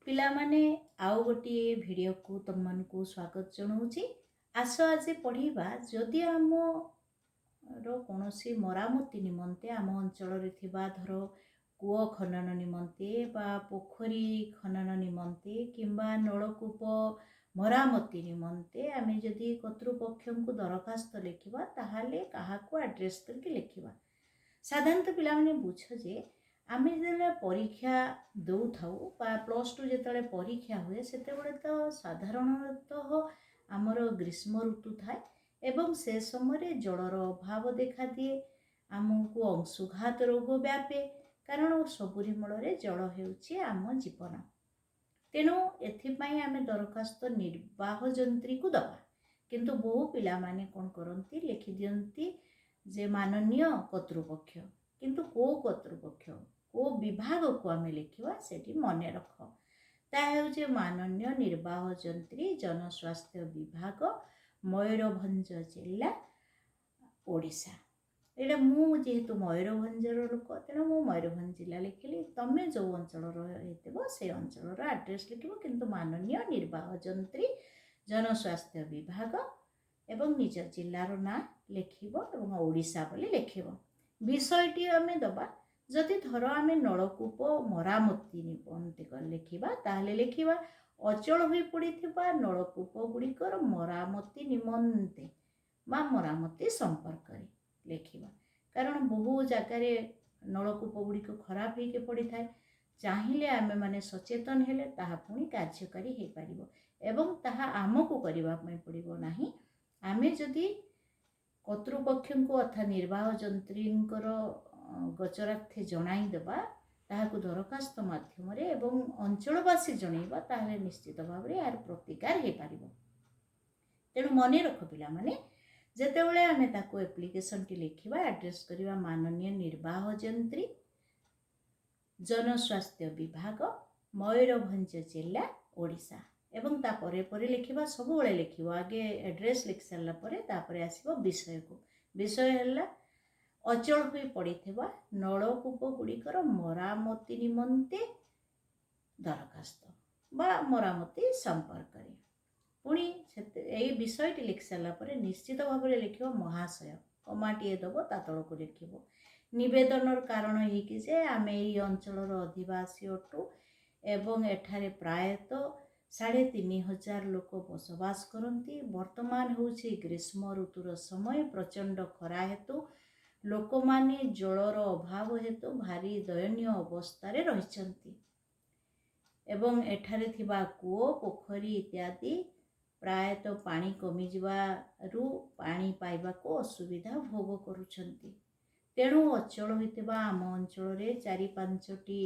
ପିଲାମାନେ ଆଉ ଗୋଟିଏ ଭିଡ଼ିଓକୁ ତୁମମାନଙ୍କୁ ସ୍ୱାଗତ ଜଣାଉଛି। ଆସ ଆଜି ପଢ଼ିବା ଯଦି ଆମର କୌଣସି ମରାମତି ନିମନ୍ତେ ଆମ ଅଞ୍ଚଳରେ ଥିବା ଧର କୂଅ ଖନନ ନିମନ୍ତେ ବା ପୋଖରୀ ଖନନ ନିମନ୍ତେ କିମ୍ବା ନଳକୂପ ମରାମତି ନିମନ୍ତେ ଆମେ ଯଦି କର୍ତ୍ତୃପକ୍ଷଙ୍କୁ ଦରଖାସ୍ତ ଲେଖିବା ତାହେଲେ କାହାକୁ ଆଡ୍ରେସ୍ କରିକି ଲେଖିବା। ସାଧାରଣତଃ ପିଲାମାନେ ବୁଝ ଯେ ଆମେ ଯେତେବେଳେ ପରୀକ୍ଷା ଦେଉଥାଉ ବା +2 ଯେତେବେଳେ ପରୀକ୍ଷା ହୁଏ ସେତେବେଳେ ତ ସାଧାରଣତଃ ଆମର ଗ୍ରୀଷ୍ମ ଋତୁ ଥାଏ ଏବଂ ସେ ସମୟରେ ଜଳର ଅଭାବ ଦେଖାଦିଏ। ଆମକୁ ଅଂଶୁଘାତ ରୋଗ ବ୍ୟାପେ, କାରଣ ସବୁରି ମୂଳରେ ଜଳ ହେଉଛି ଆମ ଜୀବନ। ତେଣୁ ଏଥିପାଇଁ ଆମେ ଦରଖାସ୍ତ ନିର୍ବାହ ଯନ୍ତ୍ରୀକୁ ଦେବା, କିନ୍ତୁ ବହୁ ପିଲାମାନେ କ'ଣ କରନ୍ତି ଲେଖିଦିଅନ୍ତି ଯେ ମାନନୀୟ କର୍ତ୍ତୃପକ୍ଷ, କିନ୍ତୁ କେଉଁ କର୍ତ୍ତୃପକ୍ଷ କେଉଁ ବିଭାଗକୁ ଆମେ ଲେଖିବା ସେଠି ମନେ ରଖ। ତାହା ହେଉଛି ମାନନୀୟ ନିର୍ବାହ ଯନ୍ତ୍ରୀ ଜନସ୍ୱାସ୍ଥ୍ୟ ବିଭାଗ, ମୟୂରଭଞ୍ଜ ଜିଲ୍ଲା, ଓଡ଼ିଶା। ଏଇଟା ମୁଁ ଯେହେତୁ ମୟୂରଭଞ୍ଜର ଲୋକ ତେଣୁ ମୁଁ ମୟୂରଭଞ୍ଜ ଜିଲ୍ଲା ଲେଖିଲି। ତମେ ଯେଉଁ ଅଞ୍ଚଳର ହେଇଥିବ ସେ ଅଞ୍ଚଳର ଆଡ୍ରେସ୍ ଲେଖିବ, କିନ୍ତୁ ମାନନୀୟ ନିର୍ବାହ ଯନ୍ତ୍ରୀ ଜନସ୍ୱାସ୍ଥ୍ୟ ବିଭାଗ ଏବଂ ନିଜ ଜିଲ୍ଲାର ନାଁ ଲେଖିବ ଏବଂ ଓଡ଼ିଶା ବୋଲି ଲେଖିବ। ବିଷୟଟି ଆମେ ଦେବା ଯଦି ଧର ଆମେ ନଳକୂପ ମରାମତି ନିମନ୍ତେ ଲେଖିବା ତାହେଲେ ଲେଖିବା ଅଚଳ ହୋଇ ପଡ଼ିଥିବା ନଳକୂପ ଗୁଡ଼ିକର ମରାମତି ନିମନ୍ତେ ବା ମରାମତି ସମ୍ପର୍କରେ ଲେଖିବା। କାରଣ ବହୁ ଜାଗାରେ ନଳକୂପ ଗୁଡ଼ିକ ଖରାପ ହେଇକି ପଡ଼ିଥାଏ। ଚାହିଁଲେ ଆମେମାନେ ସଚେତନ ହେଲେ ତାହା ପୁଣି କାର୍ଯ୍ୟକାରୀ ହୋଇପାରିବ ଏବଂ ତାହା ଆମକୁ କରିବା ପାଇଁ ପଡ଼ିବ ନାହିଁ। ଆମେ ଯଦି କର୍ତ୍ତୃପକ୍ଷଙ୍କୁ ଅର୍ଥାତ୍ ନିର୍ବାହ ଯନ୍ତ୍ରୀଙ୍କର ଗୋଚରାର୍ଥେ ଜଣାଇଦେବା, ତାହାକୁ ଦରଖାସ୍ତ ମାଧ୍ୟମରେ ଏବଂ ଅଞ୍ଚଳବାସୀ ଜଣାଇବା, ତାହେଲେ ନିଶ୍ଚିତ ଭାବରେ ଏହାର ପ୍ରତିକାର ହୋଇପାରିବ। ତେଣୁ ମନେ ରଖ ପିଲାମାନେ, ଯେତେବେଳେ ଆମେ ତାକୁ ଆପ୍ଲିକେସନଟି ଲେଖିବା ଆଡ୍ରେସ୍ କରିବା ମାନନୀୟ ନିର୍ବାହ ଯନ୍ତ୍ରୀ ଜନସ୍ୱାସ୍ଥ୍ୟ ବିଭାଗ, ମୟୂରଭଞ୍ଜ ଜିଲ୍ଲା, ଓଡ଼ିଶା ଏବଂ ତାପରେ ପରେ ଲେଖିବା। ସବୁବେଳେ ଲେଖିବ, ଆଗେ ଆଡ୍ରେସ୍ ଲେଖି ସାରିଲା ପରେ ତାପରେ ଆସିବ ବିଷୟକୁ। ବିଷୟ ହେଲା ଅଚଳ ହୋଇ ପଡ଼ିଥିବା ନଳକୂପ ଗୁଡ଼ିକର ମରାମତି ନିମନ୍ତେ ଦରଖାସ୍ତ ବା ମରାମତି ସମ୍ପର୍କରେ। ପୁଣି ଏଇ ବିଷୟଟି ଲେଖି ସାରିଲା ପରେ ନିଶ୍ଚିତ ଭାବରେ ଲେଖିବ ମହାଶୟ, କମାଟିଏ ଦେବ, ତା ତଳକୁ ଲେଖିବ ନିବେଦନର କାରଣ ଏହିକି ଯେ ଆମେ ଏହି ଅଞ୍ଚଳର ଅଧିବାସୀ ଅଟୁ ଏବଂ ଏଠାରେ ପ୍ରାୟତଃ 3500 ଲୋକ ବସବାସ କରନ୍ତି। ବର୍ତ୍ତମାନ ହେଉଛି ଗ୍ରୀଷ୍ମ ଋତୁର ସମୟ, ପ୍ରଚଣ୍ଡ ଖରା ହେତୁ ଲୋକମାନେ ଜଳର ଅଭାବ ହେତୁ ଭାରି ଦୟନୀୟ ଅବସ୍ଥାରେ ରହିଛନ୍ତି ଏବଂ ଏଠାରେ ଥିବା କୂଅ ପୋଖରୀ ଇତ୍ୟାଦି ପ୍ରାୟତଃ ପାଣି କମିଯିବାରୁ ପାଣି ପାଇବାକୁ ଅସୁବିଧା ଭୋଗ କରୁଛନ୍ତି। ତେଣୁ ଅଚଳ ହୋଇଥିବା ଆମ ଅଞ୍ଚଳରେ 4-5ଟି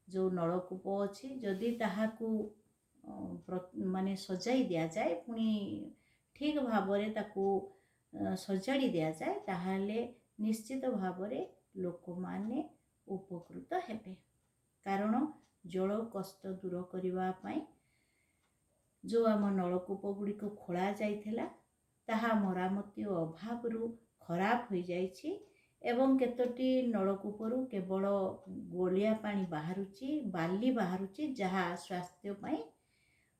ଯେଉଁ ନଳକୂପ ଅଛି, ଯଦି ତାହାକୁ ମାନେ ସଜାଇ ଦିଆଯାଏ, ପୁଣି ଠିକ୍ ଭାବରେ ତାକୁ ସଜାଡ଼ି ଦିଆଯାଏ, ତାହେଲେ ନିଶ୍ଚିତ ଭାବରେ ଲୋକମାନେ ଉପକୃତ ହେବେ। କାରଣ ଜଳ କଷ୍ଟ ଦୂର କରିବା ପାଇଁ ଯେଉଁ ଆମ ନଳକୂପ ଗୁଡ଼ିକ ଖୋଳା ଯାଇଥିଲା ତାହା ମରାମତି ଅଭାବରୁ ଖରାପ ହୋଇଯାଇଛି ଏବଂ କେତୋଟି ନଳକୂପରୁ କେବଳ ଗୋଳିଆ ପାଣି ବାହାରୁଛି, ବାଲି ବାହାରୁଛି, ଯାହା ସ୍ୱାସ୍ଥ୍ୟ ପାଇଁ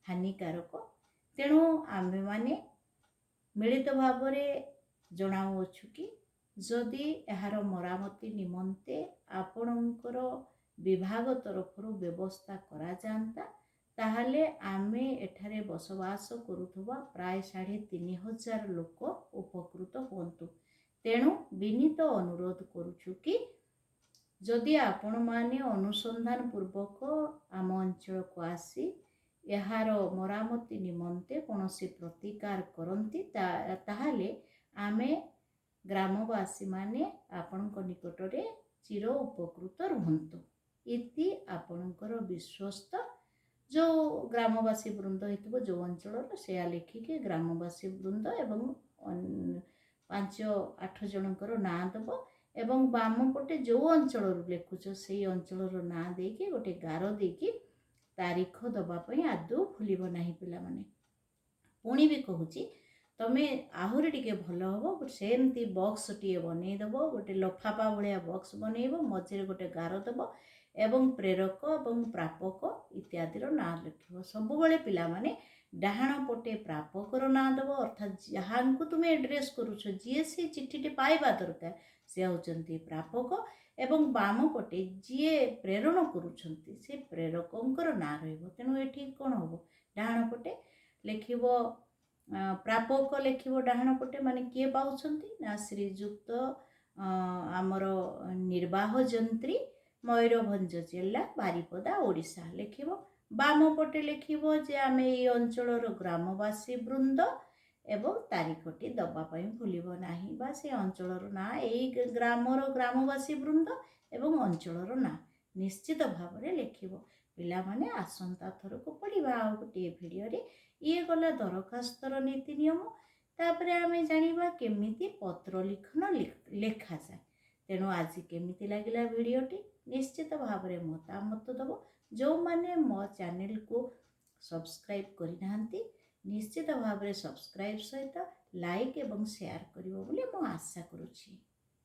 ହାନିକାରକ। ତେଣୁ ଆମ୍ଭେମାନେ ମିଳିତ ଭାବରେ ଜଣାଉଅଛୁ କି ଯଦି ଏହାର ମରାମତି ନିମନ୍ତେ ଆପଣଙ୍କର ବିଭାଗ ତରଫରୁ ବ୍ୟବସ୍ଥା କରାଯାଆନ୍ତା, ତାହେଲେ ଆମେ ଏଠାରେ ବସବାସ କରୁଥିବା ପ୍ରାୟ 3500 ଲୋକ ଉପକୃତ ହୁଅନ୍ତୁ। ତେଣୁ ବିନୀତ ଅନୁରୋଧ କରୁଛୁ କି ଯଦି ଆପଣମାନେ ଅନୁସନ୍ଧାନ ପୂର୍ବକ ଆମ ଅଞ୍ଚଳକୁ ଆସି ଏହାର ମରାମତି ନିମନ୍ତେ କୌଣସି ପ୍ରତିକାର କରନ୍ତି, ତାହେଲେ ଆମେ ଗ୍ରାମବାସୀମାନେ ଆପଣଙ୍କ ନିକଟରେ ଚିର ଉପକୃତ ରୁହନ୍ତୁ। ଇତି ଆପଣଙ୍କର ବିଶ୍ୱସ୍ତ ଯେଉଁ ଗ୍ରାମବାସୀ ବୃନ୍ଦ ହେଇଥିବ ଯେଉଁ ଅଞ୍ଚଳର, ସେୟା ଲେଖିକି ଗ୍ରାମବାସୀ ବୃନ୍ଦ ଏବଂ 5-8 ଜଣଙ୍କର ନାଁ ଦେବ ଏବଂ ବାମ ପଟେ ଯେଉଁ ଅଞ୍ଚଳରୁ ଲେଖୁଛ ସେଇ ଅଞ୍ଚଳର ନାଁ ଦେଇକି ଗୋଟେ ଗାର ଦେଇକି ତାରିଖ ଦେବା ପାଇଁ ଆଦୌ ଭୁଲିବ ନାହିଁ ପିଲାମାନେ। ପୁଣି ବି କହୁଛି, ତମେ ଆହୁରି ଟିକେ ଭଲ ହେବ, ସେମିତି ବକ୍ସଟିଏ ବନେଇଦେବ, ଗୋଟେ ଲଫାପା ଭଳିଆ ବକ୍ସ ବନେଇବ, ମଝିରେ ଗୋଟେ ଗାର ଦେବ ଏବଂ ପ୍ରେରକ ଏବଂ ପ୍ରାପକ ଇତ୍ୟାଦିର ନାଁ ଲେଖିବ। ସବୁବେଳେ ପିଲାମାନେ ଡାହାଣ ପଟେ ପ୍ରାପକର ନାଁ ଦେବ, ଅର୍ଥାତ୍ ଯାହାଙ୍କୁ ତୁମେ ଆଡ୍ରେସ୍ କରୁଛ, ଯିଏ ସେ ଚିଠିଟି ପାଇବା ଦରକାର, ସେ ହେଉଛନ୍ତି ପ୍ରାପକ। ଏବଂ ବାମ ପଟେ ଯିଏ ପ୍ରେରଣ କରୁଛନ୍ତି ସେ ପ୍ରେରକଙ୍କର ନାଁ ରହିବ। ତେଣୁ ଏଠି କ'ଣ ହେବ, ଡାହାଣ ପଟେ ଲେଖିବ ପ୍ରାପକ ଲେଖିବ ଡାହାଣ ପଟେ, ମାନେ କିଏ ପାଉଛନ୍ତି ନା ଶ୍ରୀଯୁକ୍ତ ଆମର ନିର୍ବାହ ଯନ୍ତ୍ରୀ, ମୟୂରଭଞ୍ଜ ଜିଲ୍ଲା, ବାରିପଦା, ଓଡ଼ିଶା ଲେଖିବ। ବାମ ପଟେ ଲେଖିବ ଯେ ଆମେ ଏଇ ଅଞ୍ଚଳର ଗ୍ରାମବାସୀ ବୃନ୍ଦ, ଏବଂ ତାରିଖଟି ଦେବା ପାଇଁ ଭୁଲିବ ନାହିଁ, ବା ସେ ଅଞ୍ଚଳର ନାଁ, ଏଇ ଗ୍ରାମର ଗ୍ରାମବାସୀ ବୃନ୍ଦ ଏବଂ ଅଞ୍ଚଳର ନାଁ ନିଶ୍ଚିତ ଭାବରେ ଲେଖିବ। ପିଲାମାନେ ଆସନ୍ତା ଥରକୁ ପଢ଼ିବା ଆଉ ଗୋଟିଏ ଭିଡ଼ିଓରେ। ଇଏ ଗଲା ଦରଖାସ୍ତର ନୀତି ନିୟମ। ତାପରେ ଆମେ ଜାଣିବା କେମିତି ପତ୍ର ଲିଖନ ଲେଖାଯାଏ। ତେଣୁ ଆଜି କେମିତି ଲାଗିଲା ଭିଡ଼ିଓଟି ନିଶ୍ଚିତ ଭାବରେ ମତାମତ ଦେବ। ଯେଉଁମାନେ ମୋ ଚ୍ୟାନେଲକୁ ସବସ୍କ୍ରାଇବ୍ କରିନାହାନ୍ତି ନିଶ୍ଚିତ ଭାବରେ ସବସ୍କ୍ରାଇବ୍ ସହିତ ଲାଇକ୍ ଏବଂ ସେୟାର କରିବ ବୋଲି ମୁଁ ଆଶା କରୁଛି।